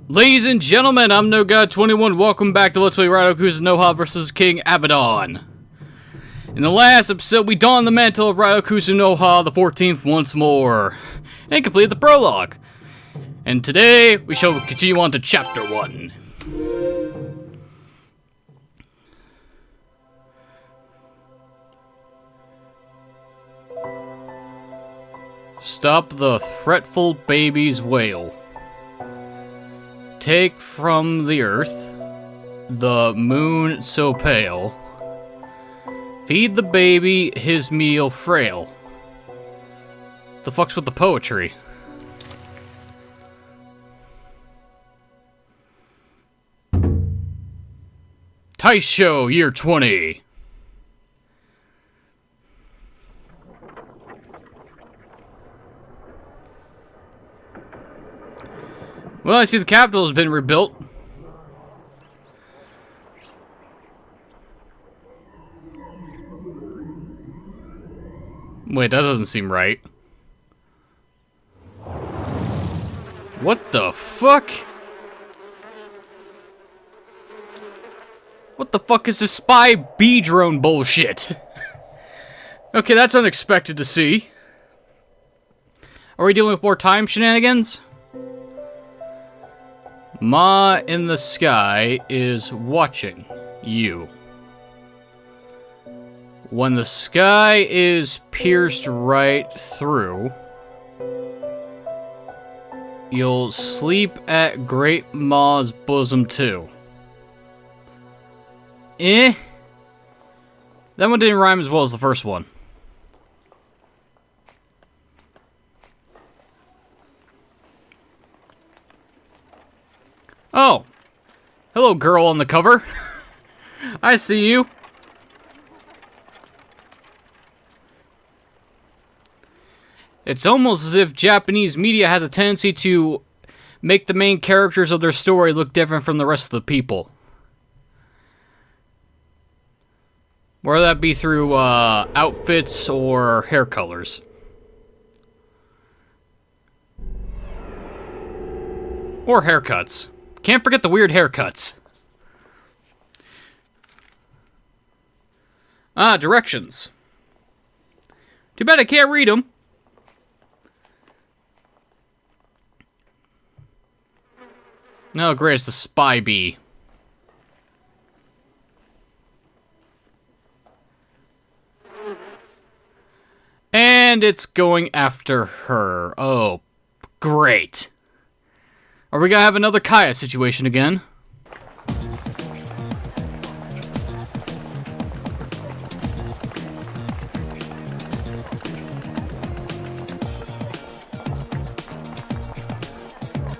Ladies and gentlemen, I'm NoGod21. Welcome back to Let's Play Raidou Kuzunoha vs. King Abaddon. In the last episode, we donned the mantle of Raidou Kuzunoha the 14th once more, and completed the prologue. And today, we shall continue on to Chapter 1. Stop the fretful baby's wail. Take from the earth the moon so pale. Feed the baby his meal frail. The fuck's with the poetry? Taisho, year 20. Well, I see the capital has been rebuilt. Wait, that doesn't seem right. What the fuck? What the fuck is this spy bee drone bullshit? Okay, that's unexpected to see. Are we dealing with more time shenanigans? Ma in the sky is watching you. When the sky is pierced right through, you'll sleep at Great Ma's bosom too. That one didn't rhyme as well as the first one. Oh, hello girl on the cover. I see you. It's almost as if Japanese media has a tendency to make the main characters of their story look different from the rest of the people. Whether that be through outfits or hair colors. Or haircuts. Can't forget the weird haircuts. Directions. Too bad I can't read them. Oh, great, it's the spy bee. And it's going after her. Oh, great. Are we gonna have another Kaya situation again?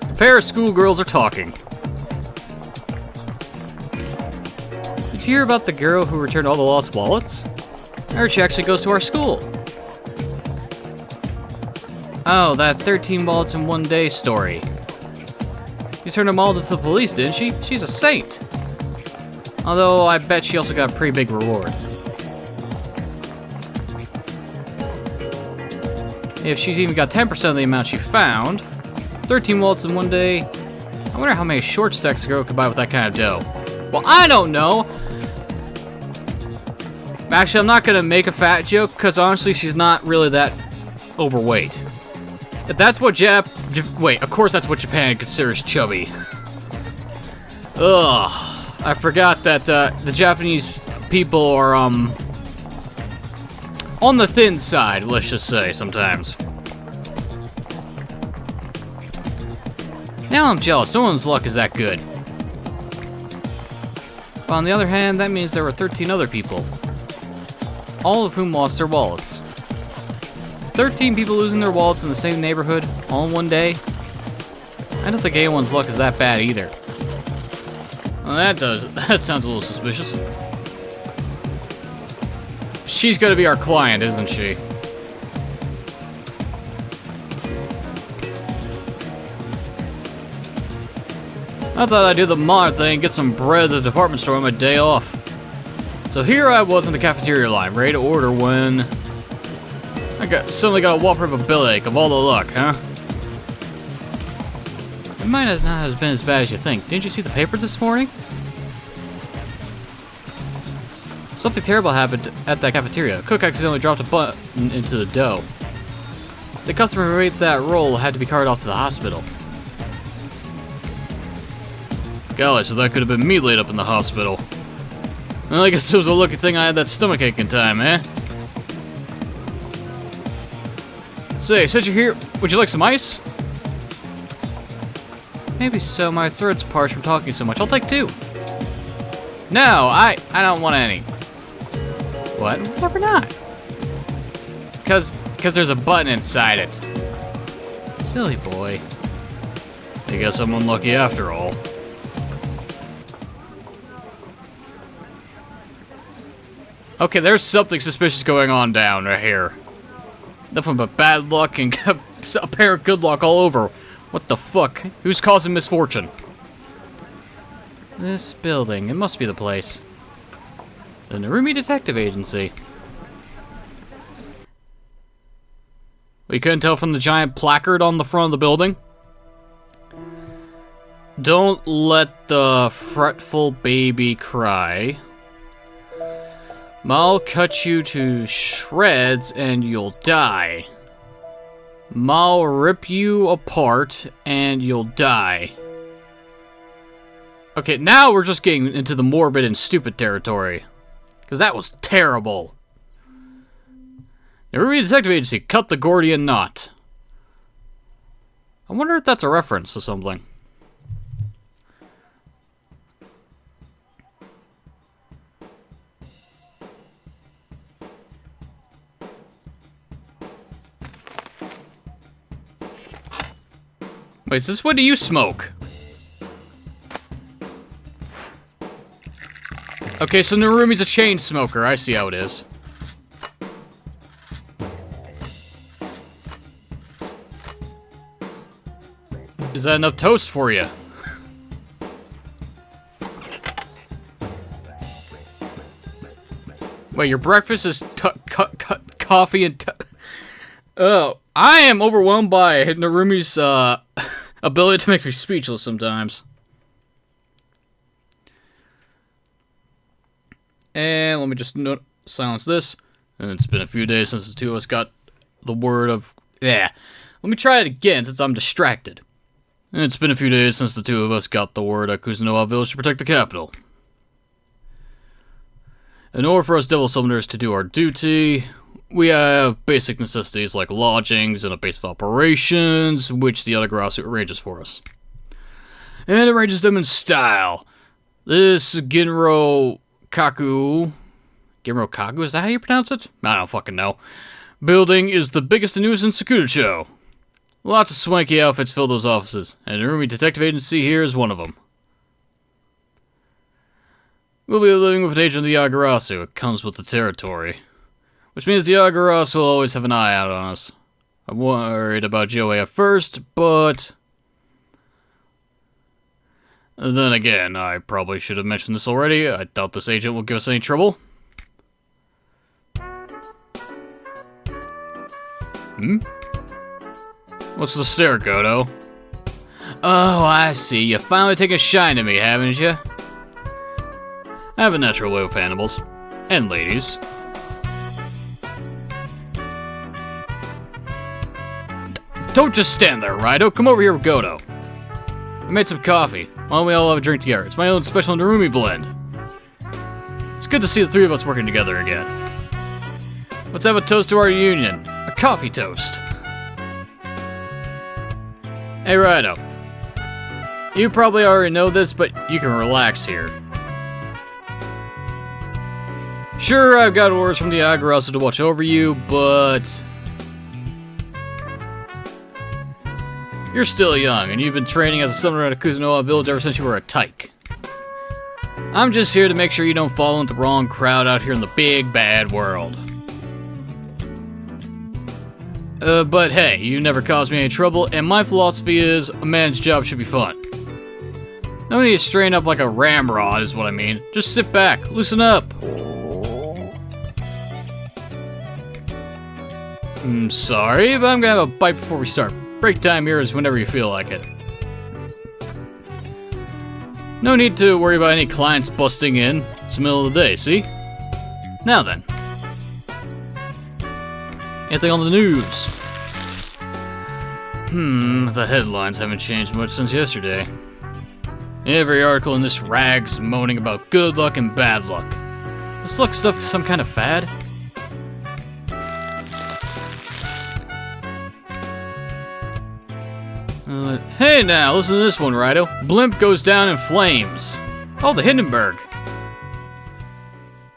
A pair of schoolgirls are talking. Did you hear about the girl who returned all the lost wallets? I heard she actually goes to our school. Oh, that 13 wallets in one day story. She turned them all to the police, didn't she? She's a saint. Although, I bet she also got a pretty big reward. If she's even got 10% of the amount she found, 13 wallets in one day, I wonder how many short stacks a girl could buy with that kind of dough. Well, I don't know. Actually, I'm not gonna make a fat joke, because honestly, she's not really that overweight. If that's what wait, of course that's what Japan considers chubby. Ugh. I forgot that the Japanese people are, on the thin side, let's just say, sometimes. Now I'm jealous. No one's luck is that good. But on the other hand, that means there were 13 other people. All of whom lost their wallets. 13 people losing their wallets in the same neighborhood, all in one day? I don't think anyone's luck is that bad either. Well, that sounds a little suspicious. She's gonna be our client, isn't she? I thought I'd do the modern thing, get some bread at the department store on my day off. So here I was in the cafeteria line, ready to order when suddenly got a whopping of a bellyache of all the luck, huh? It might not have been as bad as you think. Didn't you see the paper this morning? Something terrible happened at that cafeteria. A cook accidentally dropped a button into the dough. The customer who ate that roll had to be carted off to the hospital. Golly, so that could have been me laid up in the hospital. Well, I guess it was a lucky thing I had that stomachache in time, eh? Say, since you're here, would you like some ice? Maybe so. My throat's parched from talking so much. I'll take 2. No, I don't want any. What? Whatever not. Cause there's a button inside it. Silly boy. I guess I'm unlucky after all. Okay, there's something suspicious going on down right here. Nothing but bad luck and apparent good luck all over. What the fuck? Who's causing misfortune? This building. It must be the place. The Narumi Detective Agency. We couldn't tell from the giant placard on the front of the building. Don't let the fretful baby cry. Ma'll cut you to shreds and you'll die. Ma'll rip you apart and you'll die. Okay, now we're just getting into the morbid and stupid territory. Because that was terrible. The Narumi Detective Agency, cut the Gordian knot. I wonder if that's a reference to something. Wait, since when do you smoke? Okay, so Narumi's a chain smoker. I see how it is. Is that enough toast for you? Wait, your breakfast is coffee and oh, I am overwhelmed by Narumi's ability to make me speechless sometimes. And let me just silence this. And it's been a few days since the two of us got the word of... Yeah. Let me try it again since I'm distracted. And it's been a few days since the two of us got the word at Kuzunoha village to protect the capital. In order for us devil summoners to do our duty, we have basic necessities like lodgings and a base of operations, which the Yatagarasu arranges for us. And arranges them in style. This Ginro Kaku, is that how you pronounce it? I don't fucking know. Building is the biggest and newest in Sakudacho. Lots of swanky outfits fill those offices, and the Narumi Detective Agency here is one of them. We'll be living with an agent of the Yagarasu. It comes with the territory. Which means the Yagarasu will always have an eye out on us. I'm worried about Joey at first, but... Then again, I probably should have mentioned this already. I doubt this agent will give us any trouble. What's the stare, Godo? Oh, I see. You finally take a shine to me, haven't you? I have a natural way with animals. And ladies. Don't just stand there, Raidou. Come over here with Godo. I made some coffee. Why don't we all have a drink together? It's my own special Narumi blend. It's good to see the three of us working together again. Let's have a toast to our union. A coffee toast. Hey, Raidou. You probably already know this, but you can relax here. Sure, I've got orders from the Yagarasu to watch over you, but... You're still young, and you've been training as a summoner at a Kuzunoha village ever since you were a tyke. I'm just here to make sure you don't fall into the wrong crowd out here in the big, bad world. But hey, you never caused me any trouble, and my philosophy is, a man's job should be fun. No need to strain up like a ramrod, is what I mean. Just sit back, loosen up. I'm sorry, but I'm gonna have a bite before we start. Break time here is whenever you feel like it. No need to worry about any clients busting in. It's the middle of the day, see? Now then. Anything on the news? The headlines haven't changed much since yesterday. Every article in this rag's moaning about good luck and bad luck. Is luck stuff some kind of fad? Hey now, listen to this one, Raidou. Blimp goes down in flames. Oh, the Hindenburg.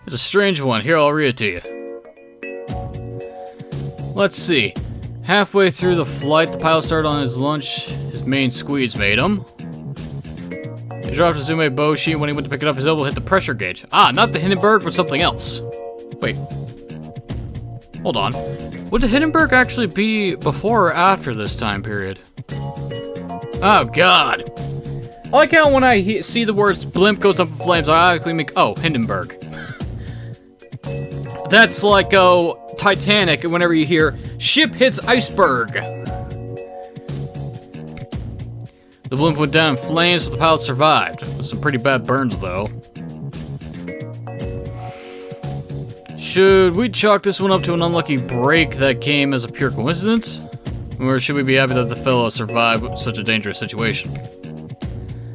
It's a strange one. Here, I'll read it to you. Let's see. Halfway through the flight, the pilot started on his lunch. His main squeeze made him. He dropped his Zume bow sheet. When he went to pick it up, his elbow hit the pressure gauge. Ah, not the Hindenburg, but something else. Wait. Hold on. Would the Hindenburg actually be before or after this time period? Oh, God. I like how when I see the words blimp goes up in flames, I automatically make, oh, Hindenburg. That's like, oh, Titanic, whenever you hear, ship hits iceberg. The blimp went down in flames, but the pilot survived. With some pretty bad burns, though. Should we chalk this one up to an unlucky break that came as a pure coincidence? Or should we be happy that the fellow survived such a dangerous situation?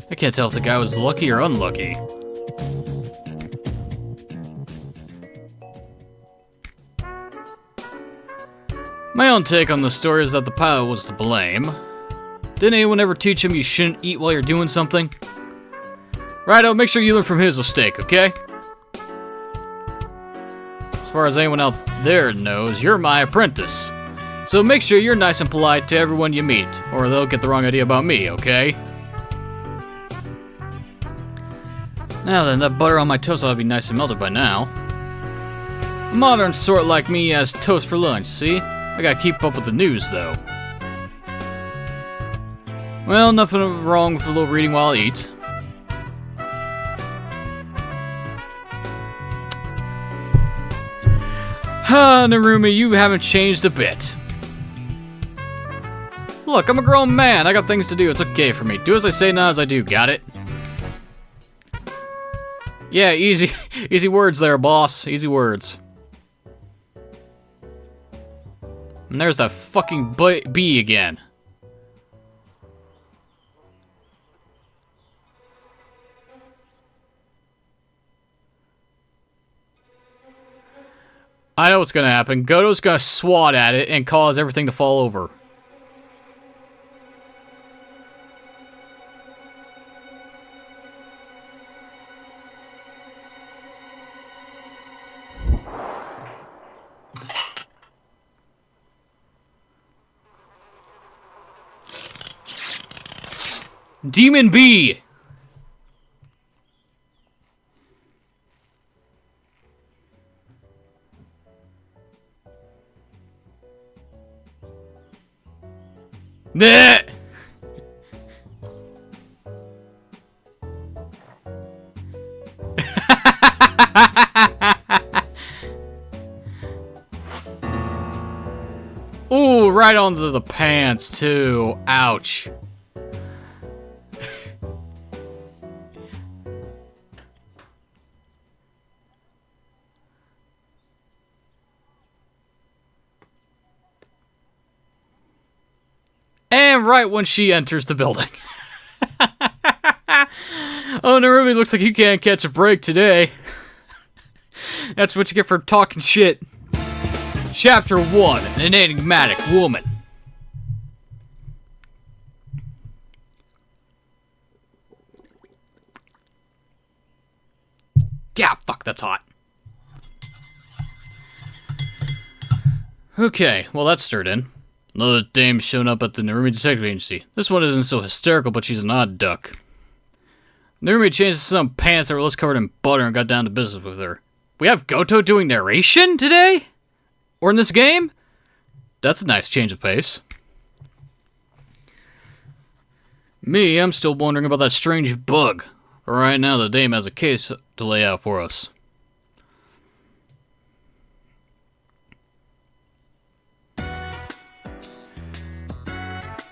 I can't tell if the guy was lucky or unlucky. My own take on the story is that the pilot was to blame. Didn't anyone ever teach him you shouldn't eat while you're doing something? Raidou, make sure you learn from his mistake, okay? As far as anyone out there knows, you're my apprentice. So make sure you're nice and polite to everyone you meet, or they'll get the wrong idea about me, okay? Now then, that butter on my toast ought to be nice and melted by now. A modern sort like me has toast for lunch, see? I gotta keep up with the news, though. Well, nothing wrong with a little reading while I eat. Ha, Narumi, you haven't changed a bit. Look, I'm a grown man. I got things to do. It's okay for me. Do as I say, not as I do. Got it? Yeah, easy, easy words there, boss. Easy words. And there's that fucking bee again. I know what's gonna happen. Goto's gonna swat at it and cause everything to fall over. Demon Bee! Nah! Ooh, right onto the pants, too. Ouch. And right when she enters the building. Oh, Narumi, looks like you can't catch a break today. That's what you get for talking shit. Chapter 1, an enigmatic woman. Yeah, fuck, that's hot. Okay, well that's stirred in. Another dame showing up at the Narumi Detective Agency. This one isn't so hysterical, but she's an odd duck. Narumi changed some pants that were less covered in butter and got down to business with her. We have Goto doing narration today? Or in this game? That's a nice change of pace. Me, I'm still wondering about that strange bug. But right now, the dame has a case to lay out for us.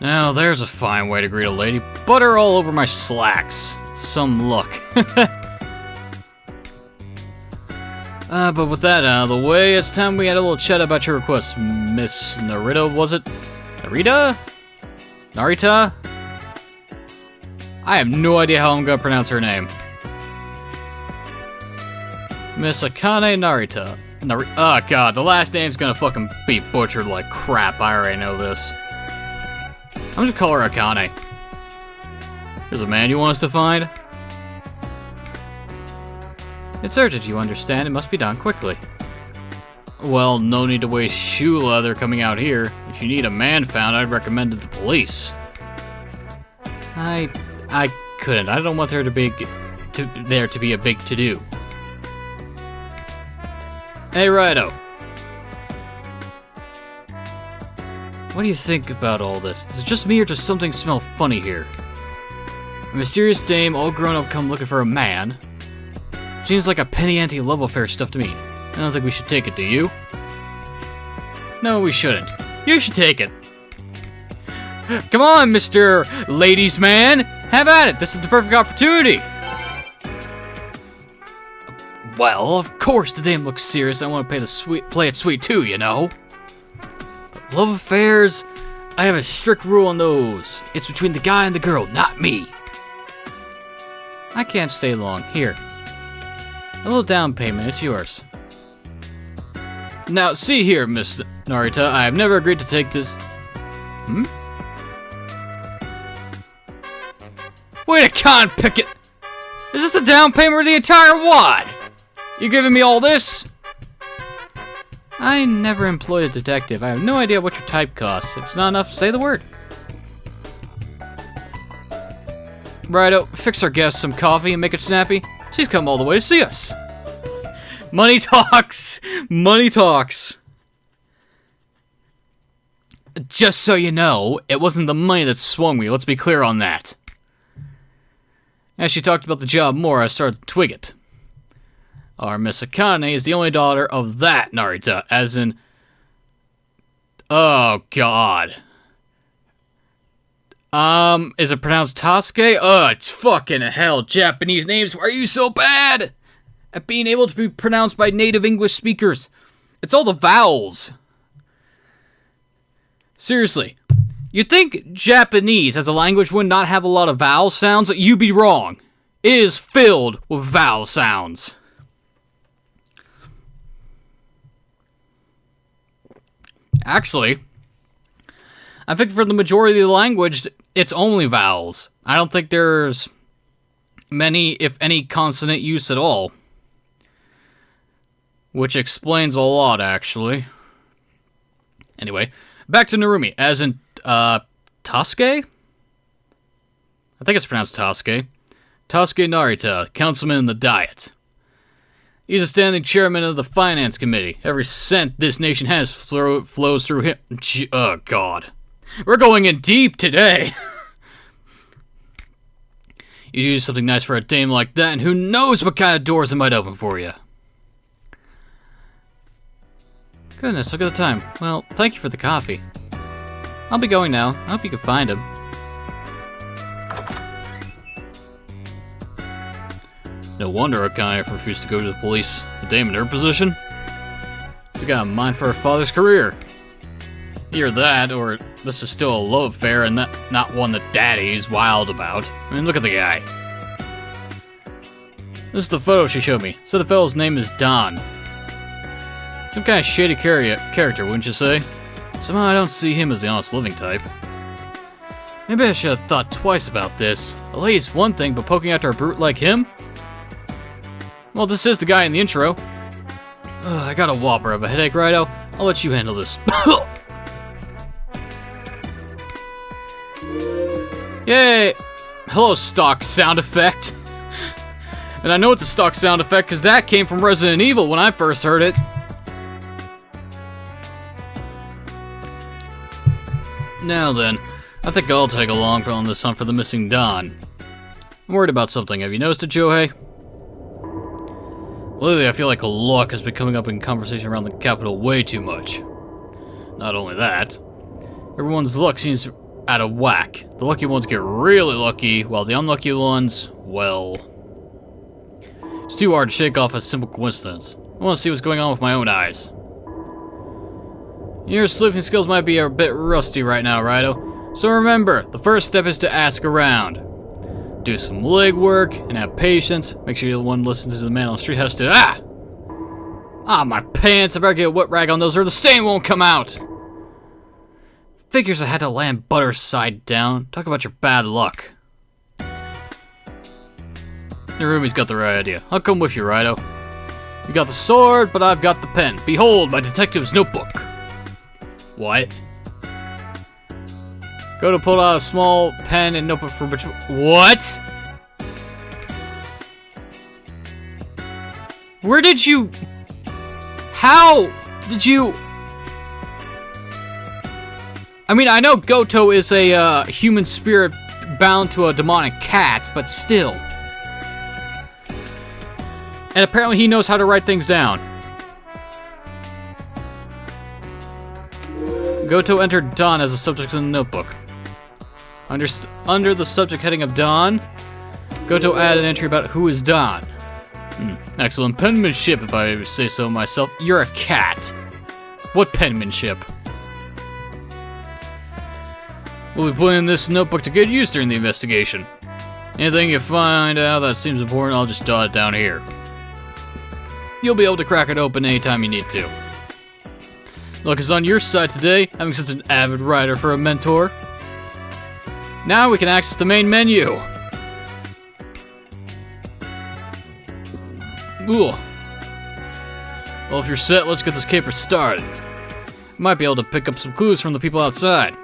Now, there's a fine way to greet a lady. Butter all over my slacks. Some luck. But with that out of the way, it's time we had a little chat about your request, Miss Narita, was it? Narita? Narita? I have no idea how I'm gonna pronounce her name. Miss Akane Narita. Oh god, the last name's gonna fucking be butchered like crap, I already know this. I'm just call her Akane. There's a man you want us to find? It's urgent, you understand. It must be done quickly. Well, no need to waste shoe leather coming out here. If you need a man found, I'd recommend it to the police. I couldn't. I don't want there to be a big to-do. Hey, Raidou. What do you think about all this? Is it just me or does something smell funny here? A mysterious dame, all grown up, come looking for a man. Seems like a penny ante love affair stuff to me. I don't think we should take it, do you? No, we shouldn't. You should take it. Come on, Mr. Ladies Man. Have at it. This is the perfect opportunity. Well, of course the dame looks serious. I want to play it sweet too, you know. But love affairs, I have a strict rule on those. It's between the guy and the girl, not me. I can't stay long. Here. A little down payment, it's yours. Now, see here, Miss Narita, I have never agreed to take this... Wait a con picket! Is this the down payment or the entire wad? You giving me all this? I never employed a detective. I have no idea what your type costs. If it's not enough, say the word. Righto, fix our guest some coffee and make it snappy. She's come all the way to see us. Money talks! Money talks! Just so you know, it wasn't the money that swung me, let's be clear on that. As she talked about the job more, I started to twig it. Our Miss Akane is the only daughter of that Narita, as in... Oh, God. Is it pronounced Tasuke? It's fucking hell, Japanese names, why are you so bad at being able to be pronounced by native English speakers? It's all the vowels. Seriously, you'd think Japanese as a language would not have a lot of vowel sounds? You'd be wrong. It is filled with vowel sounds. Actually, I think for the majority of the language, it's only vowels. I don't think there's many, if any, consonant use at all. Which explains a lot, actually. Anyway, back to Narumi, as in, Tasuke? I think it's pronounced Tasuke. Tasuke Narita, councilman in the Diet. He's a standing chairman of the Finance Committee. Every cent this nation has flows through him. Oh, God. We're going in deep today. You do something nice for a dame like that, and who knows what kind of doors it might open for you. Goodness, look at the time. Well, thank you for the coffee. I'll be going now. I hope you can find him. No wonder Akane refused to go to the police. A dame in her position? She's got a mind for her father's career. Either that, or this is still a love affair and not one that Daddy's wild about. I mean, look at the guy. This is the photo she showed me. Said the fellow's name is Don. Some kind of shady character, wouldn't you say? Somehow I don't see him as the honest living type. Maybe I should have thought twice about this. A lady's one thing, but poking after a brute like him? Well, this is the guy in the intro. I got a whopper of a headache, Raidou. I'll let you handle this. Yay! Hello, stock sound effect. And I know it's a stock sound effect because that came from Resident Evil when I first heard it. Now then, I think I'll tag along on this hunt for the missing Don. I'm worried about something. Have you noticed it, Johei? Lately, I feel like luck has been coming up in conversation around the capital way too much. Not only that, everyone's luck seems out of whack. The lucky ones get really lucky, while the unlucky ones, well... It's too hard to shake off a simple coincidence. I want to see what's going on with my own eyes. Your sleuthing skills might be a bit rusty right now, Raidou. So remember, the first step is to ask around. Do some legwork and have patience. Make sure you're the one listening to the man on the street has to... my pants! I better get a wet rag on those or the stain won't come out! Figures I had to land butter side down. Talk about your bad luck. Narumi's got the right idea. I'll come with you, Raidou. You got the sword, but I've got the pen. Behold, my detective's notebook. What? Go to pull out a small pen and notebook for... What? Where did you... How did you... I mean, I know Goto is a human spirit bound to a demonic cat, but still. And apparently he knows how to write things down. Goto entered Dawn as a subject in the notebook. Under the subject heading of Dawn, Goto added an entry about who is Dawn. Excellent penmanship, if I say so myself. You're a cat. What penmanship? We'll be putting this notebook to good use during the investigation. Anything you find out that seems important, I'll just jot it down here. You'll be able to crack it open anytime you need to. Luck is on your side today, having such an avid writer for a mentor. Now we can access the main menu. Ooh. Well, if you're set, let's get this caper started. We might be able to pick up some clues from the people outside.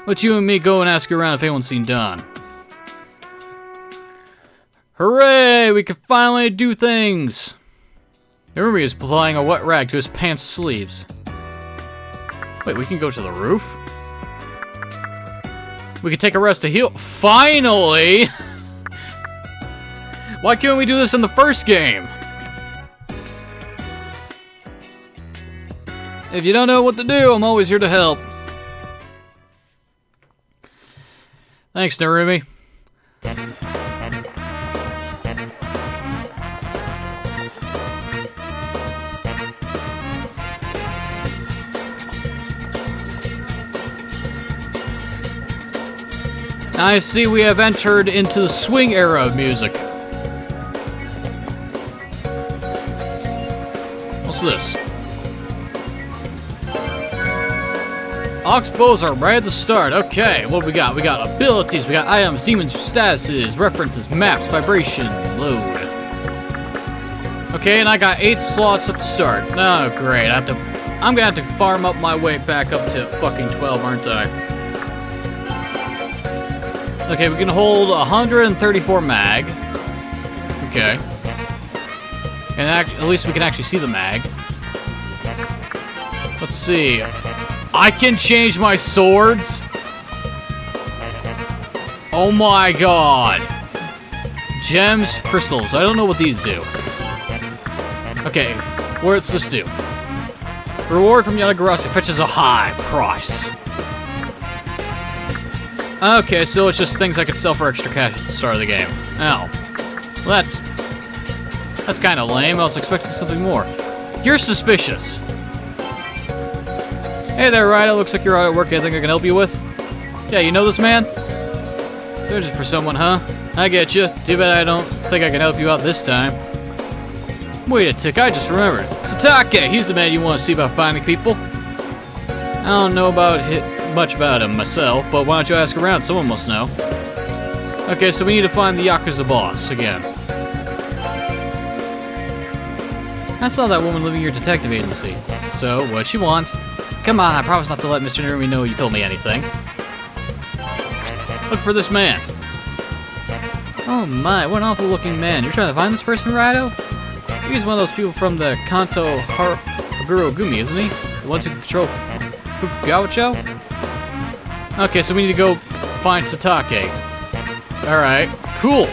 Let you and me go and ask around if anyone's seen Dawn. Hooray! We can finally do things! Narumi is applying a wet rag to his pants sleeves. Wait, we can go to the roof? We can take a rest to heal. Finally! Why can't we do this in the first game? If you don't know what to do, I'm always here to help. Thanks, Narumi. I see we have entered into the swing era of music. What's this? Oxbows are right at the start. Okay, what do we got? We got abilities, we got items, demons, statuses, references, maps, vibration, load. Okay, and I got 8 slots at the start. Oh, great. I'm gonna have to farm up my way back up to fucking 12, aren't I? Okay, we can hold 134 mag. Okay. And at least we can actually see the mag. Let's see. I can change my swords? Oh my god. Gems, crystals. I don't know what these do. Okay, what's this do? Reward from Yanagarasi fetches a high price. Okay, so it's just things I could sell for extra cash at the start of the game. Oh. Well, that's kind of lame. I was expecting something more. You're suspicious. Hey there, Raidou. Looks like you're out at work. Anything I can help you with? Yeah, you know this man? Searching for someone, huh? I get you. Too bad I don't think I can help you out this time. Wait a tick, I just remembered. Satake, he's the man you want to see about finding people. I don't know much about him myself, but why don't you ask around? Someone must know. Okay, so we need to find the Yakuza boss again. I saw that woman leaving your detective agency. So, what'd she want? Come on, I promise not to let Mr. Narumi know you told me anything. Look for this man. Oh my, what an awful looking man. You're trying to find this person, Raidou? He's one of those people from the Kanto Haguro Gumi, isn't he? The ones who control Fukugawacho? Okay, so we need to go find Satake. Alright, cool.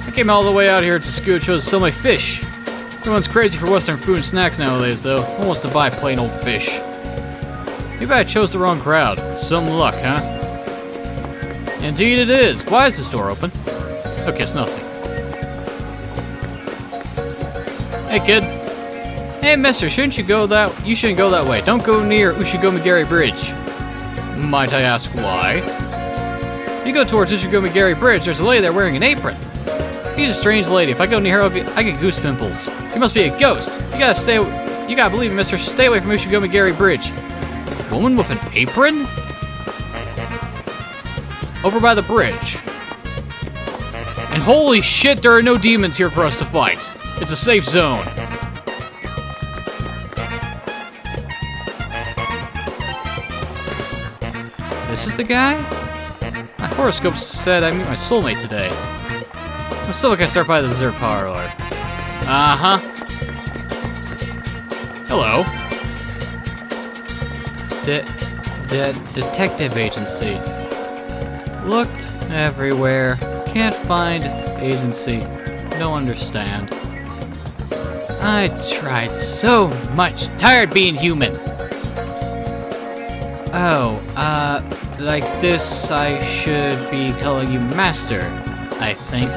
I came all the way out here to Skuocho to sell my fish. Everyone's crazy for Western food and snacks nowadays, though. Who wants to buy plain old fish? Maybe I chose the wrong crowd. Some luck, huh? Indeed it is. Why is this door open? Okay, it's nothing. Hey, kid. Hey, mister, you shouldn't go that way. Don't go near Ushigomigari Bridge. Might I ask why? You go towards Ushigomigari Bridge, there's a lady there wearing an apron. She's a strange lady. If I go near her, I get goose pimples. You must be a ghost. You gotta believe me, mister. Stay away from Ushigomigari Bridge. Woman with an apron? Over by the bridge. And holy shit, there are no demons here for us to fight. It's a safe zone. This is the guy? My horoscope said I meet my soulmate today. I'm still gonna start by the dessert parlor. Uh-huh. Hello. Detective agency. Looked everywhere. Can't find agency. Don't understand. I tried so much. Tired being human. Oh, like this I should be calling you Master, I think.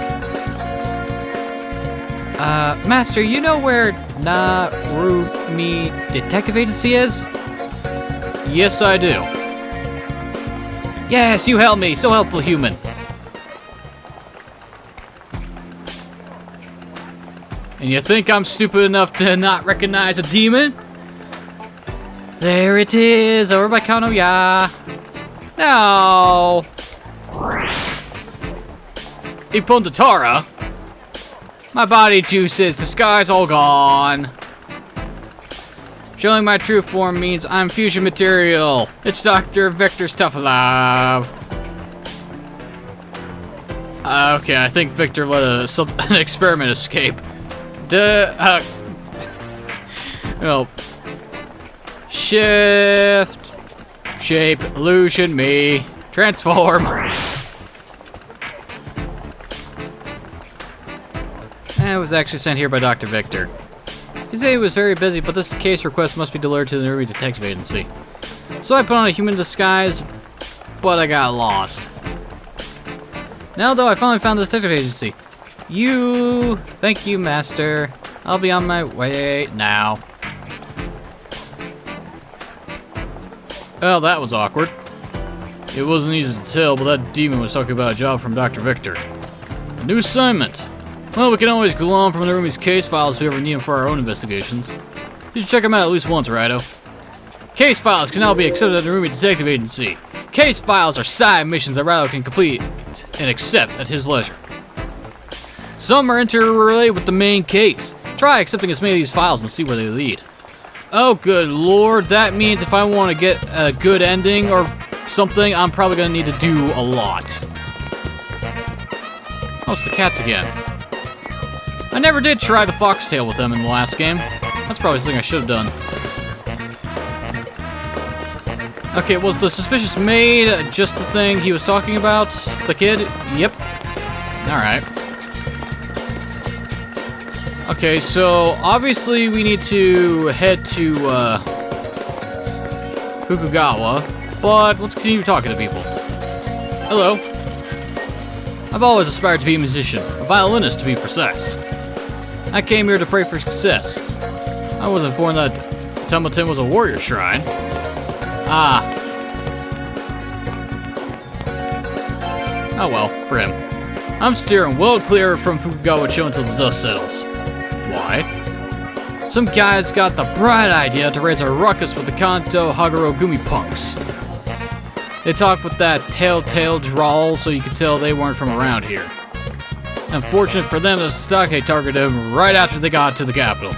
Master, you know where Narumi Detective Agency is? Yes, I do. Yes, you help me. So helpful, human. And you think I'm stupid enough to not recognize a demon? There it is, over by Kanoya. No. Ipondatara. My body juices, the sky's all gone. Showing my true form means I'm fusion material. It's Dr. Victor Stuffalove. Okay, I think Victor let an experiment escape. Well, shift, shape, illusion, me, transform. I was actually sent here by Dr. Victor. He said he was very busy, but this case request must be delivered to the Narumi Detective Agency. So I put on a human disguise, but I got lost. Now though, I finally found the Detective Agency. Thank you, Master. I'll be on my way now. Well, that was awkward. It wasn't easy to tell, but that demon was talking about a job from Dr. Victor. A new assignment. Well, we can always glean from Narumi's case files if we ever need them for our own investigations. You should check them out at least once, Raidou. Case files can now be accepted at the Narumi Detective Agency. Case files are side missions that Raidou can complete and accept at his leisure. Some are interrelated with the main case. Try accepting as many of these files and see where they lead. Oh, good lord, that means if I want to get a good ending or something, I'm probably going to need to do a lot. Oh, it's the cats again. I never did try the foxtail with them in the last game. That's probably something I should have done. Okay, was the suspicious maid just the thing he was talking about? The kid? Yep. Alright. Okay, so obviously we need to head to Fukugawa, but let's continue talking to people. Hello. I've always aspired to be a musician, a violinist to be precise. I came here to pray for success. I was informed that Templeton was a warrior shrine. Ah. Oh well, for him. I'm steering well clear from Fukugawa-cho until the dust settles. Why? Some guy's got the bright idea to raise a ruckus with the Kanto Haguro Gumi punks. They talk with that telltale drawl so you could tell they weren't from around here. Unfortunate for them, the stockade targeted them right after they got to the capital.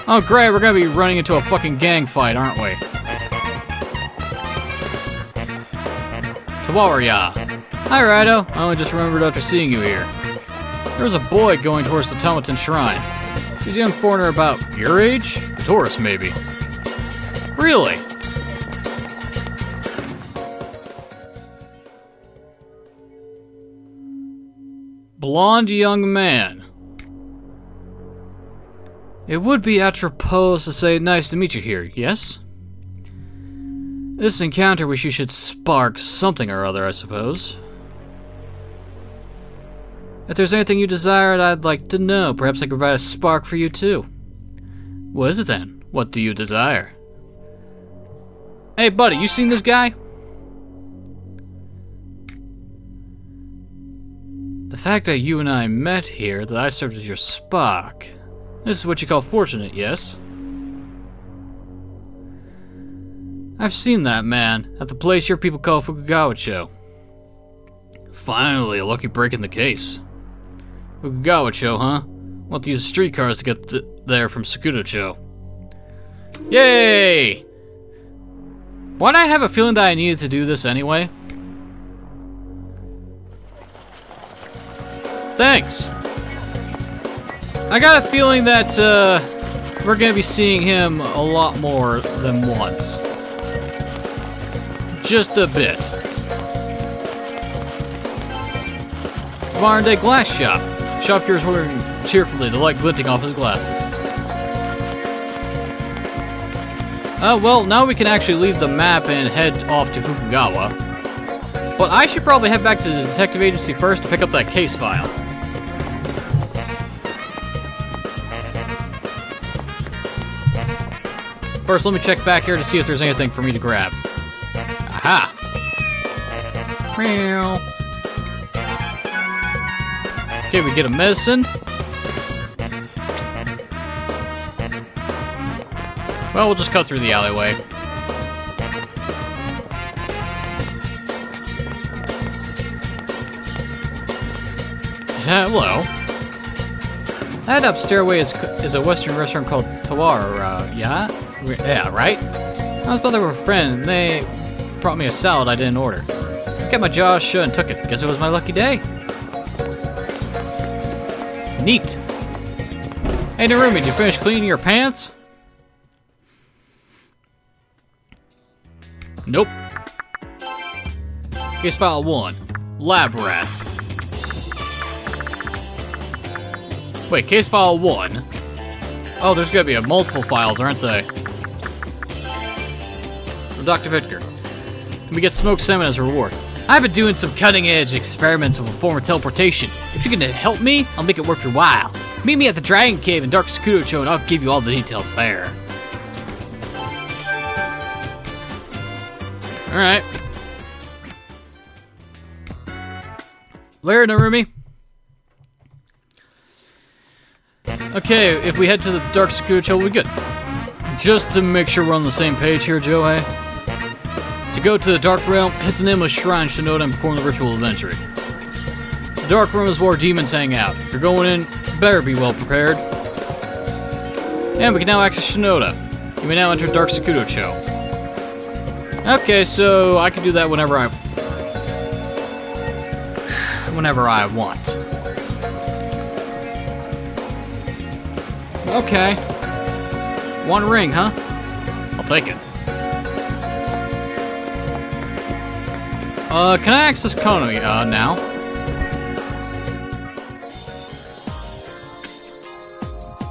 Oh great, we're gonna be running into a fucking gang fight, aren't we? Tawaria. Hi Raidou, I only just remembered after seeing you here. There was a boy going towards the Tomaton Shrine. He's a young foreigner about your age? A tourist, maybe. Really? Blonde young man. It would be apropos to say nice to meet you here, yes? This encounter which you should spark something or other, I suppose. If there's anything you desired, I'd like to know. Perhaps I could provide a spark for you too. What is it then? What do you desire? Hey buddy, you seen this guy? The fact that you and I met here, that I served as your spark. This is what you call fortunate, yes? I've seen that man at the place your people call Fukugawa-cho. Finally, a lucky break in the case. Fukugawa-cho, huh? Want to use streetcars to get there from Sakuto-cho. Yay! Why'd I have a feeling that I needed to do this anyway? Thanks! I got a feeling that we're gonna be seeing him a lot more than once. Just a bit. It's a modern day glass shop. Shopkeeper's working cheerfully, the light glinting off his glasses. Well, now we can actually leave the map and head off to Fukugawa. But I should probably head back to the detective agency first to pick up that case file. First, let me check back here to see if there's anything for me to grab. Aha! Okay, we get a medicine. Well, we'll just cut through the alleyway. Hello. That up stairway is a Western restaurant called Tawara, yeah? Yeah, right? I was bothered with a friend, and they brought me a salad I didn't order. I kept my jaw shut and took it. Guess it was my lucky day. Neat. Hey, Narumi, did you finish cleaning your pants? Nope. Case file 1. Lab rats. Wait, case file 1? Oh, there's gonna be multiple files, aren't they? From Dr. Victor. Let me get smoked salmon as a reward. I've been doing some cutting-edge experiments with a form of teleportation. If you can help me, I'll make it worth your while. Meet me at the Dragon Cave in Dark Sakuto-cho and I'll give you all the details there. Alright. Later, Narumi. Okay, if we head to the Dark Sakuto-cho, we'll be good. Just to make sure we're on the same page here, Joe. To go to the Dark Realm, hit the nameless shrine Shinoda and perform the ritual of entry. The Dark Realm is where demons hang out. If you're going in, better be well prepared. And we can now access Shinoda. You may now enter Dark Sakuto-cho. Okay, so I can do that whenever I want. Okay. One ring, huh? I'll take it. Can I access Kono, now?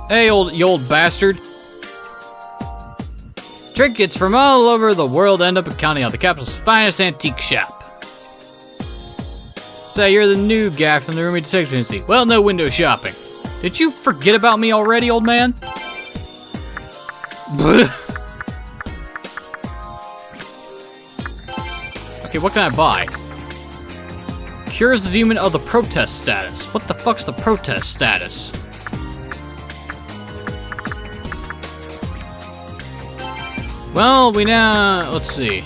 Hey, you old bastard. Trinkets from all over the world end up in Kaneo, the capital's finest antique shop. Say, you're the new guy from the Narumi Detective Agency. Well, no window shopping. Did you forget about me already, old man? Okay, what can I buy? Cures the demon of the protest status. What the fuck's the protest status? Well, let's see.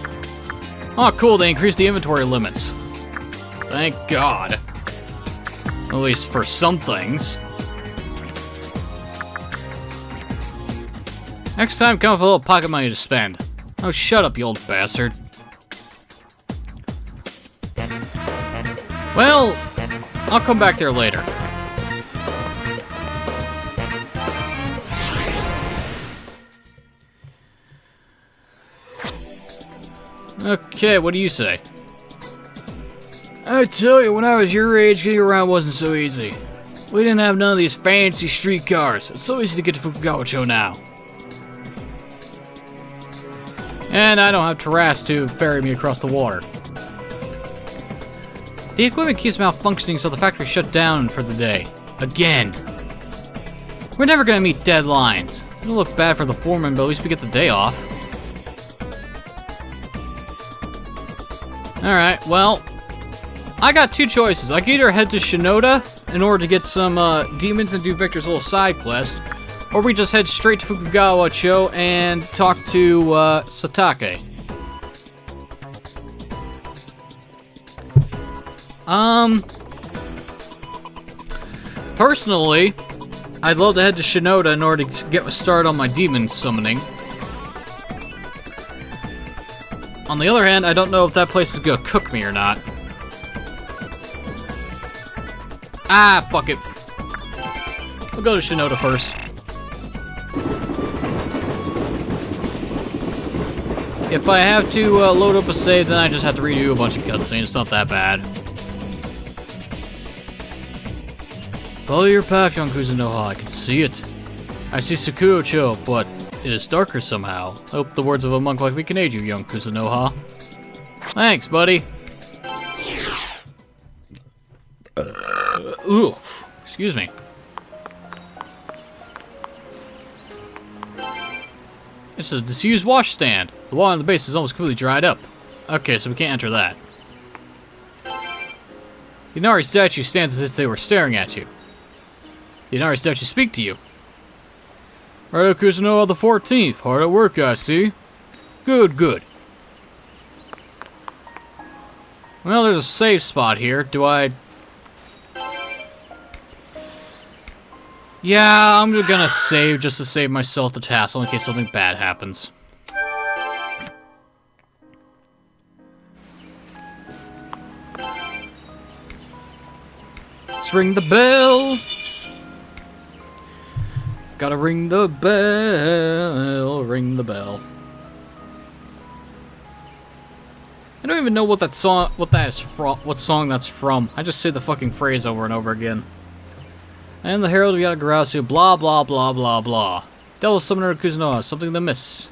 Oh, cool, they increased the inventory limits. Thank God. At least for some things. Next time, come with a little pocket money to spend. Oh, shut up, you old bastard. Well, I'll come back there later. Okay, what do you say? I tell you, when I was your age, getting around wasn't so easy. We didn't have none of these fancy streetcars. It's so easy to get to Fukugawa-cho now. And I don't have Taras to ferry me across the water. The equipment keeps malfunctioning, so the factory shut down for the day. Again. We're never gonna meet deadlines. It'll look bad for the foreman, but at least we get the day off. Alright, well, I got two choices. I can either head to Shinoda in order to get some demons and do Victor's little side quest, or we just head straight to Fukugawa-cho and talk to Satake. Personally, I'd love to head to Shinoda in order to get started on my demon summoning. On the other hand, I don't know if that place is gonna cook me or not. Ah, fuck it. We'll go to Shinoda first. If I have to load up a save, then I just have to redo a bunch of cutscenes. It's not that bad. Follow your path, young Kuzunoha. I can see it. I see Sakuyo-cho, but it is darker somehow. I hope the words of a monk like me can aid you, young Kuzunoha. Thanks, buddy. Ooh, excuse me. It's a disused washstand. The water on the base is almost completely dried up. Okay, so we can't enter that. The Inari statue stands as if they were staring at you. The Inari statue speak to you. Raidou Kuzunoha the 14th. Hard at work, I see. Good, good. Well, there's a save spot here. Do I... Yeah, I'm gonna save just to save myself the tassel in case something bad happens. Let's ring the bell. Gotta ring the bell, ring the bell. I don't even know what that song, what song that's from. I just say the fucking phrase over and over again. And the Herald of Yatagarasu, blah blah blah blah blah. Devil Summoner Kuzunoha, something to miss.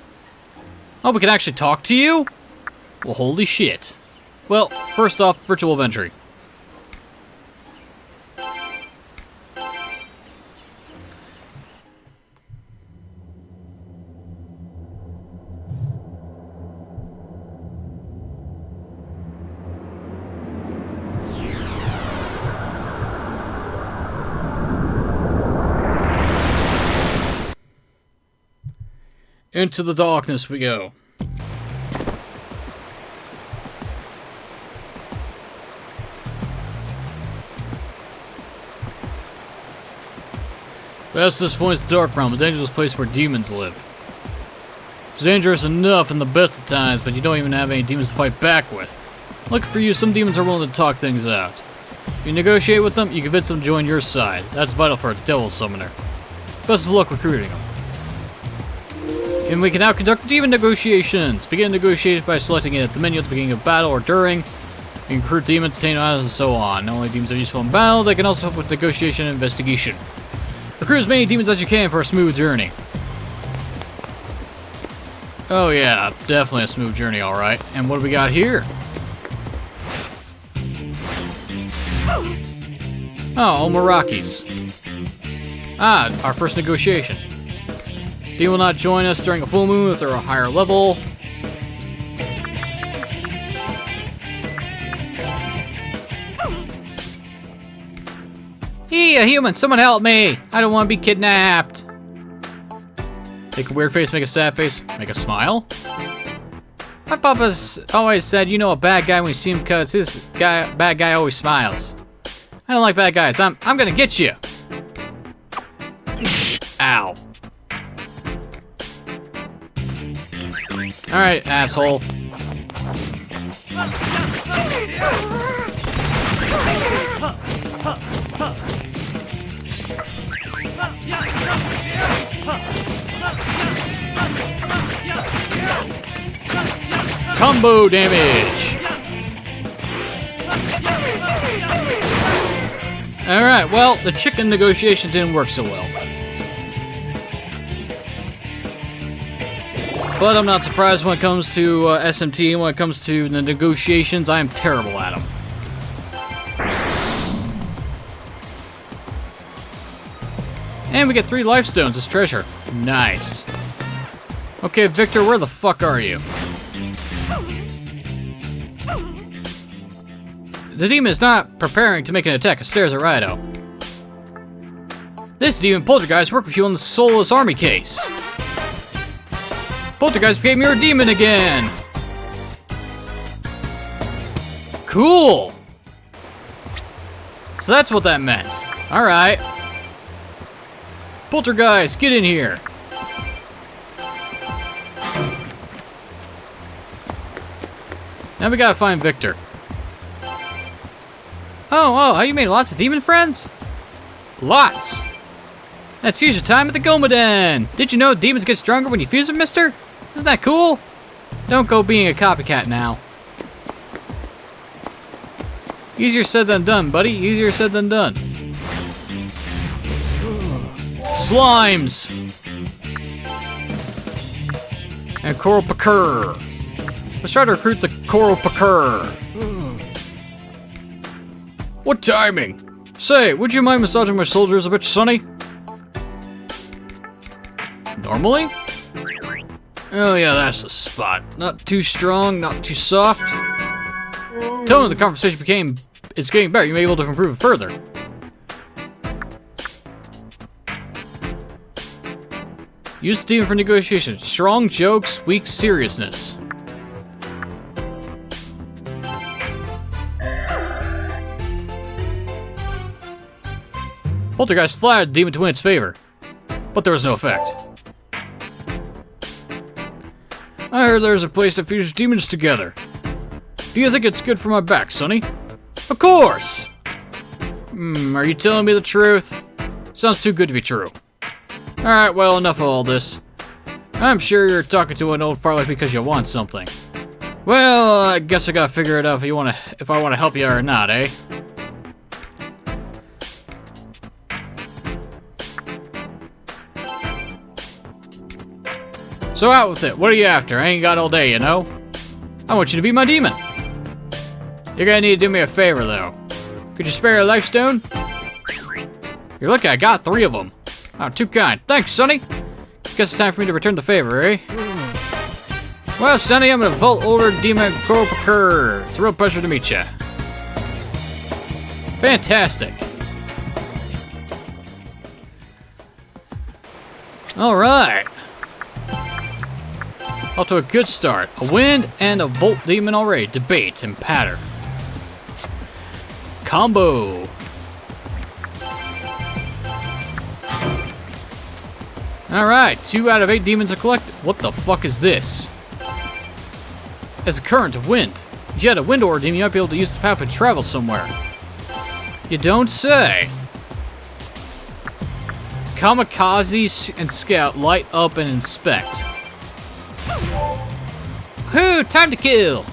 Oh, we can actually talk to you? Well, holy shit. Well, first off, virtual entry. Into the darkness we go. Past this point is the Dark Realm, a dangerous place where demons live. It's dangerous enough in the best of times, but you don't even have any demons to fight back with. Lucky for you, some demons are willing to talk things out. If you negotiate with them, you convince them to join your side. That's vital for a Devil Summoner. Best of luck recruiting them. And we can now conduct demon negotiations. Begin negotiating by selecting it at the menu at the beginning of battle or during. You can recruit demons, obtain items, and so on. Not only demons are useful in battle, they can also help with negotiation and investigation. Recruit as many demons as you can for a smooth journey. Oh yeah, definitely a smooth journey, alright. And what do we got here? Oh, Omarakis. Ah, our first negotiation. They will not join us during a full moon if they're a higher level. Hey, a human, someone help me! I don't want to be kidnapped. Make a weird face, make a sad face, make a smile. My papa's always said, you know a bad guy when you see him because bad guy always smiles. I don't like bad guys. I'm gonna get you. Ow. Alright, asshole. Combo damage. Alright, well, the chicken negotiation didn't work so well. But I'm not surprised when it comes to SMT, when it comes to the negotiations, I am terrible at them. And we get 3 life stones as treasure. Nice. Okay, Victor, where the fuck are you? The demon is not preparing to make an attack. It stares at Raidou. This demon Poltergeist worked with you on the Soulless Army case. Poltergeist became your demon again. Cool. So that's what that meant. All right. Poltergeist, get in here. Now we gotta find Victor. Oh, you made lots of demon friends? Lots. That's fusion time at the Gomaden. Did you know demons get stronger when you fuse them, mister? Isn't that cool? Don't go being a copycat now. Easier said than done, buddy. Easier said than done. Slimes! And Coral Pakur. Let's try to recruit the Coral Pakur. What timing? Say, would you mind massaging my soldiers a bit, Sonny? Normally? Oh yeah, that's the spot. Not too strong, not too soft. Tell me the conversation is getting better. You may be able to improve it further. Use the demon for negotiation. Strong jokes, weak seriousness. Poltergeist flattered the demon to win its favor, but there was no effect. I heard there's a place that fuses demons together. Do you think it's good for my back, Sonny? Of course! Are you telling me the truth? Sounds too good to be true. Alright, well, enough of all this. I'm sure you're talking to an old farlight because you want something. Well, I guess I gotta figure it out if I want to help you or not, eh? So out with it. What are you after? I ain't got all day, you know? I want you to be my demon. You're gonna need to do me a favor, though. Could you spare a life stone? You're lucky I got 3 of them. Oh, too kind. Thanks, Sonny. Guess it's time for me to return the favor, eh? Well, Sonny, I'm gonna vault older demon Coral Pakur. It's a real pleasure to meet you. Fantastic. All right. Off to a good start. A wind and a volt demon already. Debate and patter. Combo. Alright, 2 out of 8 demons are collected. What the fuck is this? It's a current of wind. If you had a wind aura demon, you might be able to use the path to travel somewhere. You don't say. Kamikaze and Scout light up and inspect. Whoo, time to kill!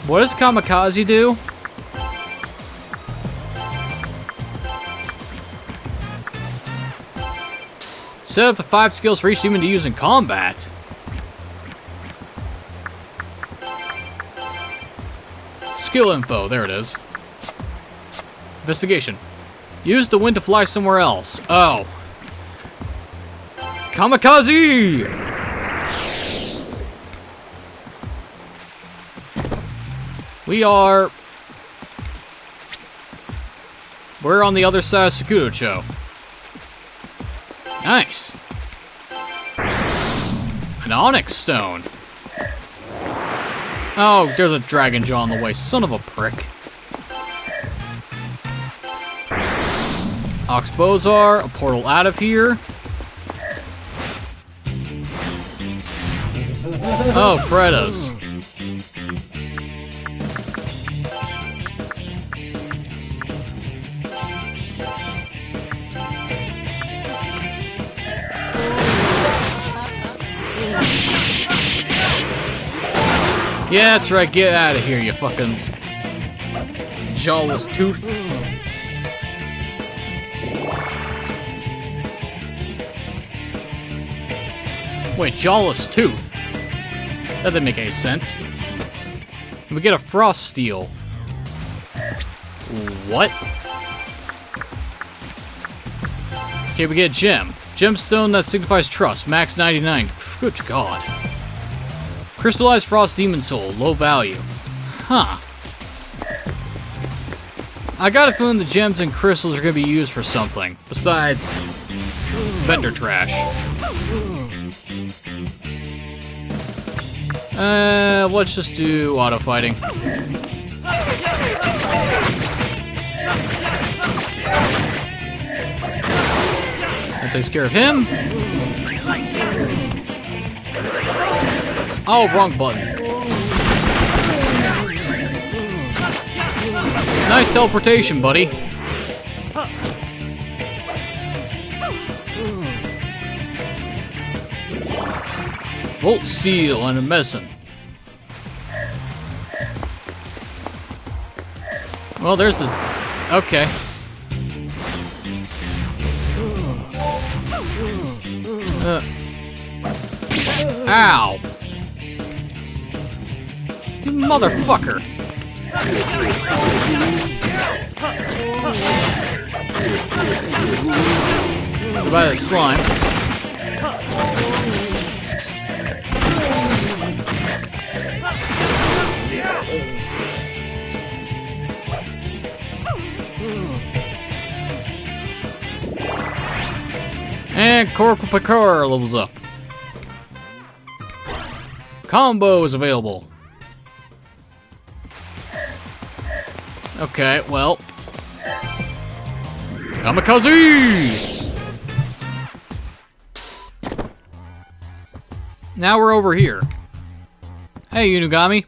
What does Kamikaze do? Set up the 5 skills for each demon to use in combat. Skill info, there it is. Investigation. Use the wind to fly somewhere else. Oh. Kamikaze! We're on the other side of Sakutocho. Nice. An onyx stone. Oh, there's a dragon jaw on the way. Son of a prick. Oxbozar, a portal out of here. Oh, Predas. Yeah, that's right. Get out of here, you fucking jawless tooth. Wait, Jawless Tooth? That didn't make any sense. We get a Frost Steel. What? Okay, we get a gem. Gemstone that signifies trust. Max 99. Good God. Crystallized Frost Demon Soul. Low value. Huh. I got a feeling the gems and crystals are going to be used for something. Besides vendor trash. Let's just do auto fighting. That takes care of him. Oh, wrong button. Nice teleportation, buddy. Volt Steel and a medicine. Well, there's the... Okay. Ow! You motherfucker! Goodbye, the slime. And Coracle Picard levels up. Combo is available. Okay, well. Kamikaze! Now we're over here. Hey, Unugami.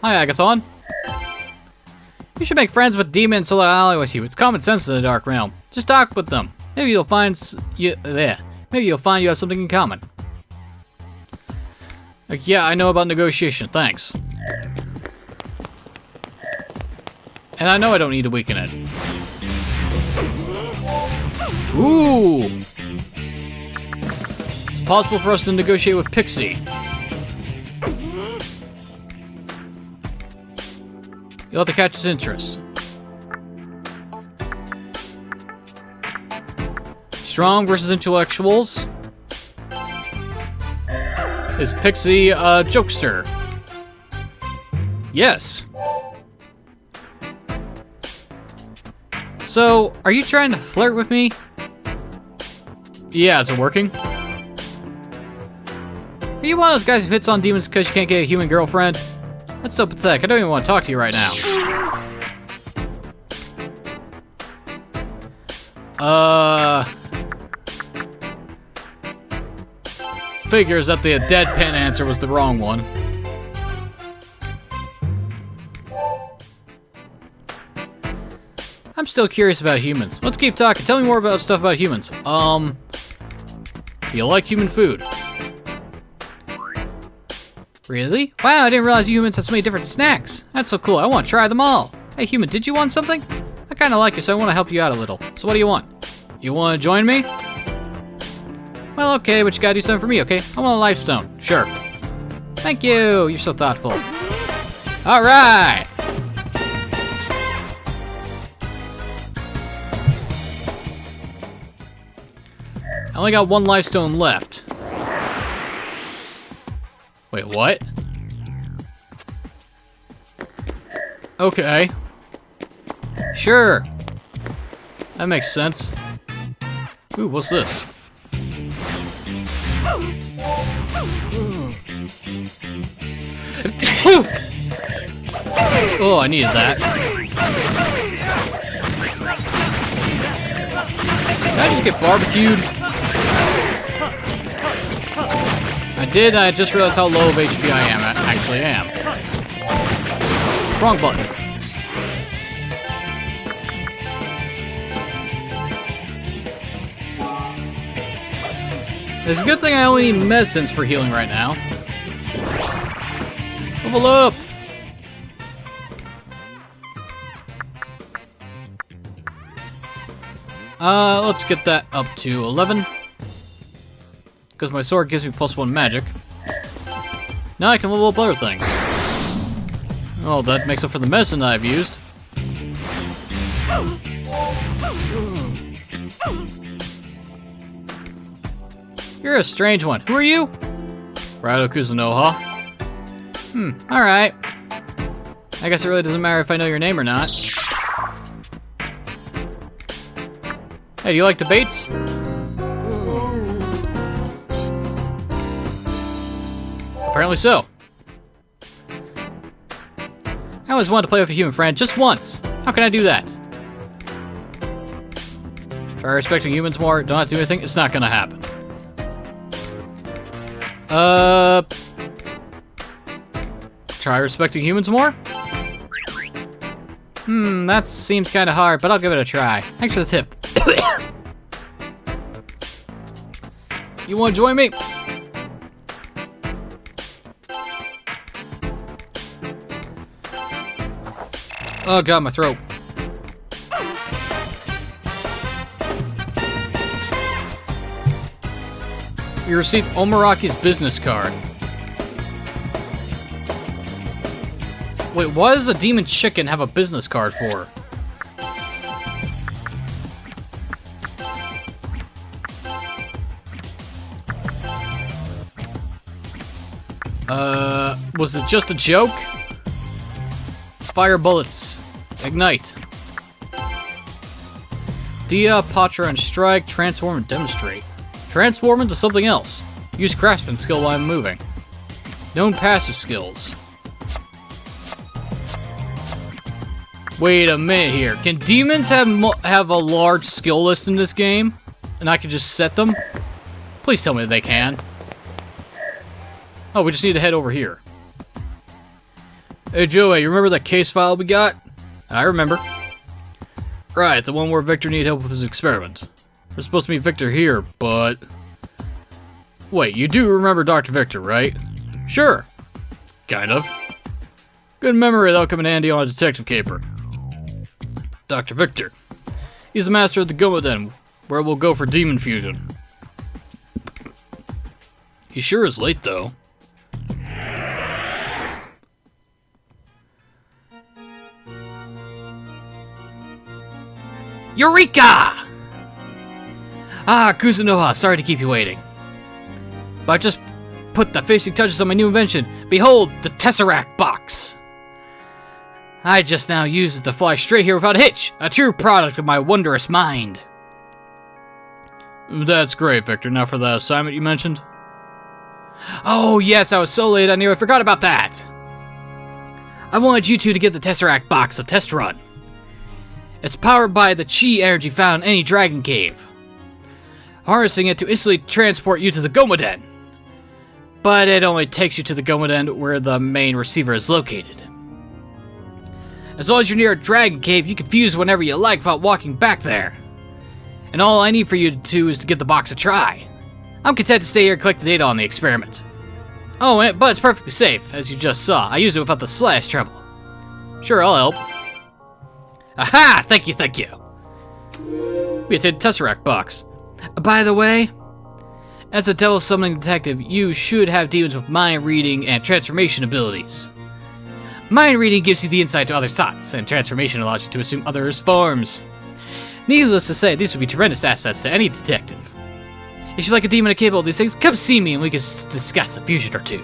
Hi, Agathon. You should make friends with demons so they'll ally with you. It's common sense in the Dark Realm. Just talk with them. Maybe you'll find Maybe you'll find you have something in common. Like, yeah, I know about negotiation. Thanks. And I know I don't need to weaken it. Ooh! It's possible for us to negotiate with Pixie. You'll have to catch his interest. Strong versus intellectuals. Is Pixie a jokester? Yes. So, are you trying to flirt with me? Yeah, is it working? Are you one of those guys who hits on demons because you can't get a human girlfriend? That's so pathetic. I don't even want to talk to you right now. Figures that the deadpan answer was the wrong one. I'm still curious about humans. Let's keep talking. Tell me more about stuff about humans. You like human food? Really? Wow, I didn't realize humans had so many different snacks. That's so cool. I want to try them all. Hey, human, did you want something? I kind of like you, so I want to help you out a little. So what do you want? You want to join me? Well, okay, but you gotta do something for me, okay? I want a life stone. Sure. Thank you. You're so thoughtful. All right. I only got one life stone left. Wait, what? Okay. Sure. That makes sense. Ooh, what's this? Oh, I needed that. Did I just get barbecued? I did, I just realized how low of HP I actually am. Wrong button. It's a good thing I only need medicines for healing right now. Level up! Let's get that up to 11. because my sword gives me +1 magic. Now I can level up other things. Oh, that makes up for the medicine that I've used. You're a strange one. Who are you? Raidou Kuzunoha. Alright. I guess it really doesn't matter if I know your name or not. Hey, do you like debates? Apparently so. I always wanted to play with a human friend, just once. How can I do that? Try respecting humans more, don't have to do anything, it's not gonna happen. Try respecting humans more? That seems kinda hard, but I'll give it a try. Thanks for the tip. You wanna join me? Oh god, my throat. You received Omaraki's business card. Wait, what does a demon chicken have a business card for? Was it just a joke? Fire bullets. Ignite. Dia, Patra, and Strike. Transform and demonstrate. Transform into something else. Use craftsman skill while I'm moving. Known passive skills. Wait a minute here. Can demons have a large skill list in this game? And I can just set them? Please tell me they can. Oh, we just need to head over here. Hey Joey, you remember that case file we got? I remember. Right, the one where Victor needed help with his experiment. There's supposed to be Victor here, but... Wait, you do remember Dr. Victor, right? Sure. Kind of. Good memory, that'll come in handy on a detective caper. Dr. Victor. He's the master of the Gomaden, where we'll go for demon fusion. He sure is late, though. Eureka! Ah, Kuzunoha, sorry to keep you waiting. But I just put the finishing touches on my new invention. Behold, the Tesseract box. I just now used it to fly straight here without a hitch. A true product of my wondrous mind. That's great, Victor. Now for the assignment you mentioned. Oh, yes, I was so late I nearly forgot about that. I wanted you two to give the Tesseract box a test run. It's powered by the chi energy found in any dragon cave. Harnessing it to instantly transport you to the Gomaden. But it only takes you to the Gomaden where the main receiver is located. As long as you're near a dragon cave, you can fuse whenever you like without walking back there. And all I need for you to do is to give the box a try. I'm content to stay here and collect the data on the experiment. Oh, but it's perfectly safe, as you just saw. I used it without the slightest trouble. Sure, I'll help. Aha! Thank you, thank you. We obtained the Tesseract box. By the way, as a devil summoning detective, you should have demons with mind reading and transformation abilities. Mind reading gives you the insight to others' thoughts, and transformation allows you to assume others' forms. Needless to say, these would be tremendous assets to any detective. If you like a demon capable of these things, come see me and we can discuss a fusion or two.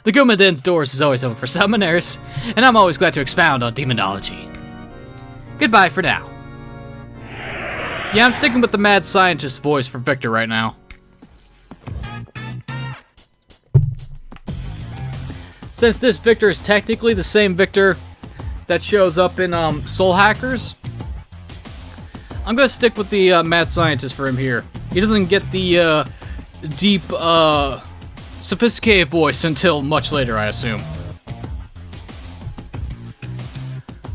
The Gomaden's doors is always open for summoners, and I'm always glad to expound on demonology. Goodbye for now. Yeah, I'm sticking with the mad scientist voice for Victor right now. Since this Victor is technically the same Victor that shows up in Soul Hackers, I'm gonna stick with the mad scientist for him here. He doesn't get the deep, sophisticated voice until much later, I assume.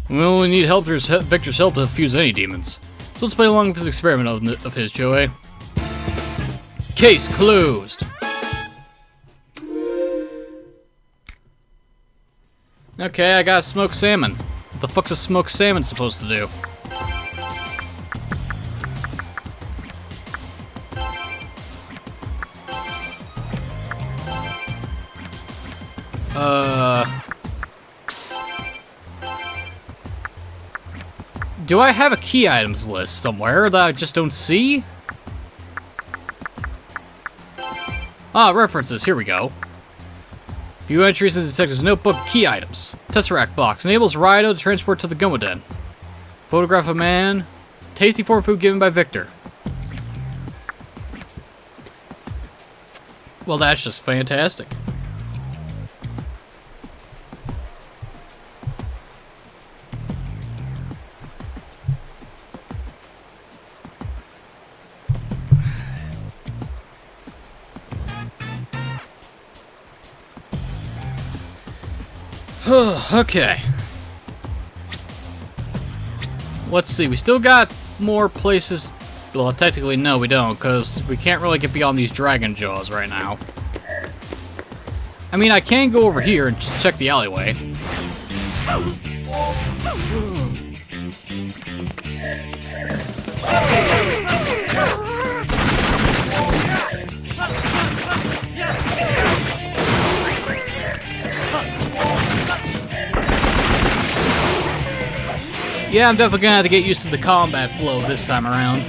We only need Victor's help to fuse any demons. So let's play along with his experiment of his, Joey. Case closed. Okay, I got smoked salmon. What the fuck's a smoked salmon supposed to do? Do I have a key items list somewhere that I just don't see? Ah, references, here we go. View entries in the detective's notebook, key items. Tesseract box, enables Raidou to transport to the Abaddon. Photograph of man, tasty foreign food given by Victor. Well, that's just fantastic. Okay. Let's see, we still got more places. Well, technically, no, we don't, because we can't really get beyond these dragon jaws right now. I mean, I can go over here and just check the alleyway. Yeah, I'm definitely gonna have to get used to the combat flow this time around.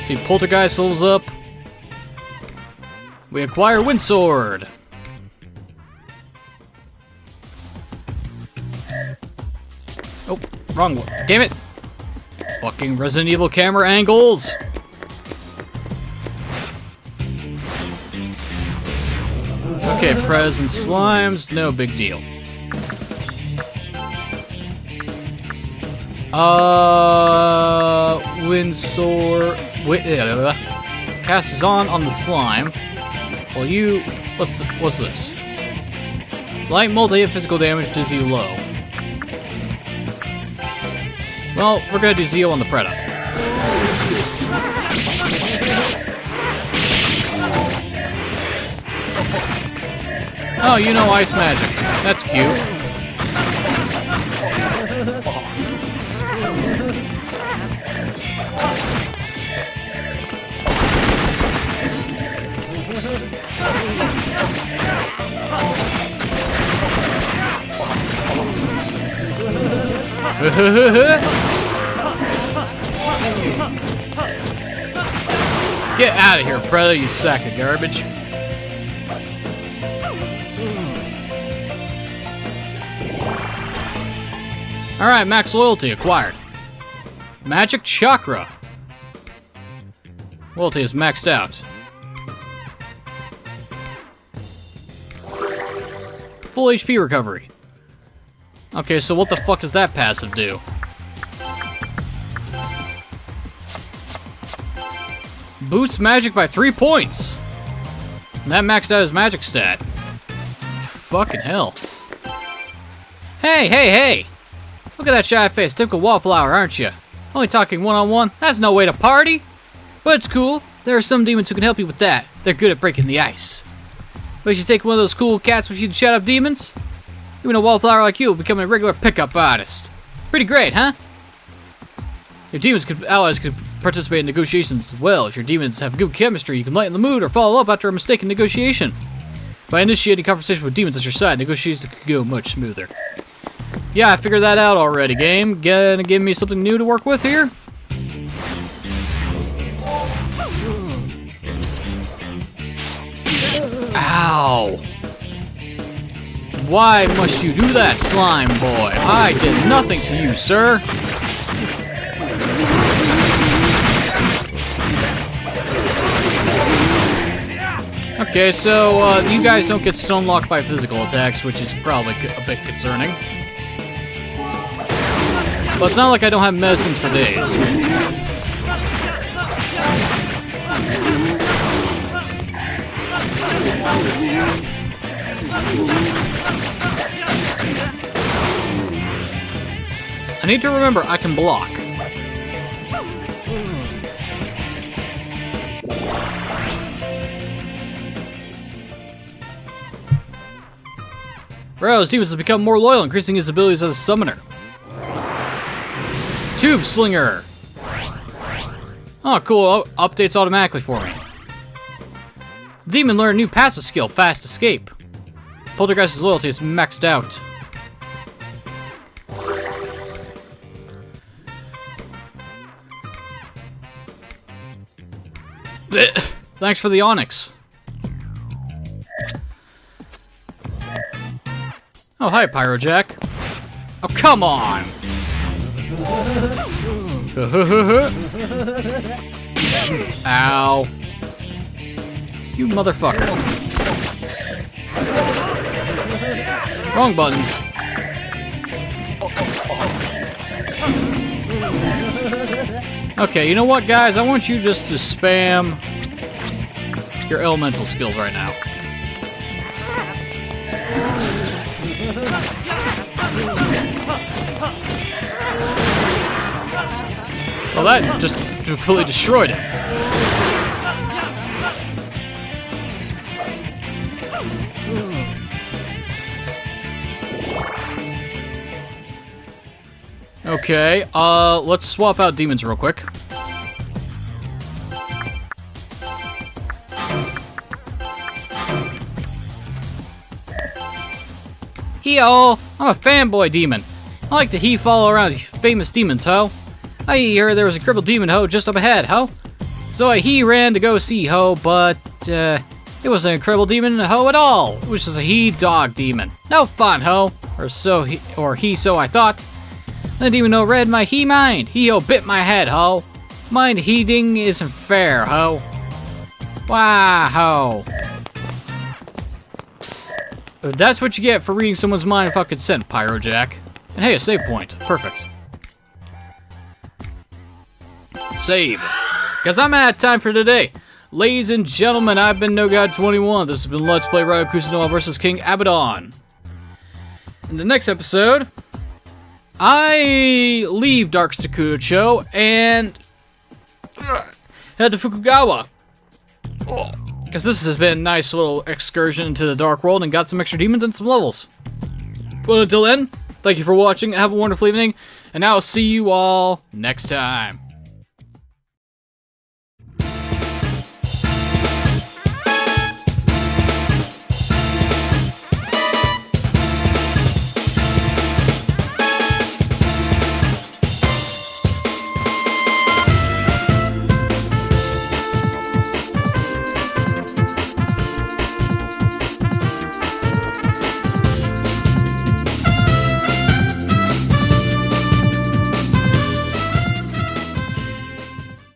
See, Poltergeist levels up. We acquire Wind Sword. Oh, wrong one. Damn it! Fucking Resident Evil camera angles! Okay, present slimes, no big deal. Wind Sword. Cast is on the slime. Well, you. What's this? Light multi-hit physical damage to Z low. Well, we're gonna do Zeo on the Predator. Oh, you know ice magic. That's cute. Get out of here, Predator, you sack of garbage. Alright, max loyalty acquired. Magic Chakra. Loyalty is maxed out. Full HP recovery. Okay, so what the fuck does that passive do? Boosts magic by 3 points. And that maxed out his magic stat. Fucking hell. Hey, hey, hey! Look at that shy face, typical wallflower, aren't you? Only talking one-on-one? That's no way to party! But it's cool. There are some demons who can help you with that. They're good at breaking the ice. But you should take one of those cool cats with you to shut up demons? Even a wallflower like you will become a regular pickup artist. Pretty great, huh? Your allies could participate in negotiations as well. If your demons have good chemistry, you can lighten the mood or follow up after a mistaken negotiation. By initiating conversation with demons at your side, negotiations could go much smoother. Yeah, I figured that out already, game. Gonna give me something new to work with here? Ow! Why must you do that, slime boy? I did nothing to you, sir. Okay, so you guys don't get stone locked by physical attacks, which is probably a bit concerning. But it's not like I don't have medicines for days. I need to remember I can block. Raidou's demons have become more loyal, increasing his abilities as a summoner. Tube Slinger! Oh, cool. Updates automatically for me. The demon learned a new passive skill, Fast Escape. Poltergeist's loyalty is maxed out. Thanks for the onyx. Oh, hi, Pyrojack. Oh, come on! Ow. You motherfucker. Wrong buttons. Okay, you know what, guys? I want you just to spam your elemental skills right now. Well, that just completely destroyed it. Okay, let's swap out demons real quick. Hee-oh, I'm a fanboy demon. I like to follow around these famous demons, ho. I heard there was a crippled demon, ho, just up ahead, ho. So I ran to go see, ho, but, it wasn't a crippled demon, ho, at all. It was just a dog demon. No fun, ho. Or so I thought. The demon, ho, read my mind. He-ho bit my head, ho. Mind heeding isn't fair, ho. Wow, ho. That's what you get for reading someone's mind without consent, Pyrojack. And hey, a save point. Perfect. Save. Because I'm out of time for today. Ladies and gentlemen, I've been NoGod21. This has been Let's Play Raidou Kuzunoha vs. King Abaddon. In the next episode, I leave Dark Sakucho and head to Fukugawa. Because this has been a nice little excursion into the Dark World and got some extra demons and some levels. But until then, thank you for watching, have a wonderful evening, and I'll see you all next time.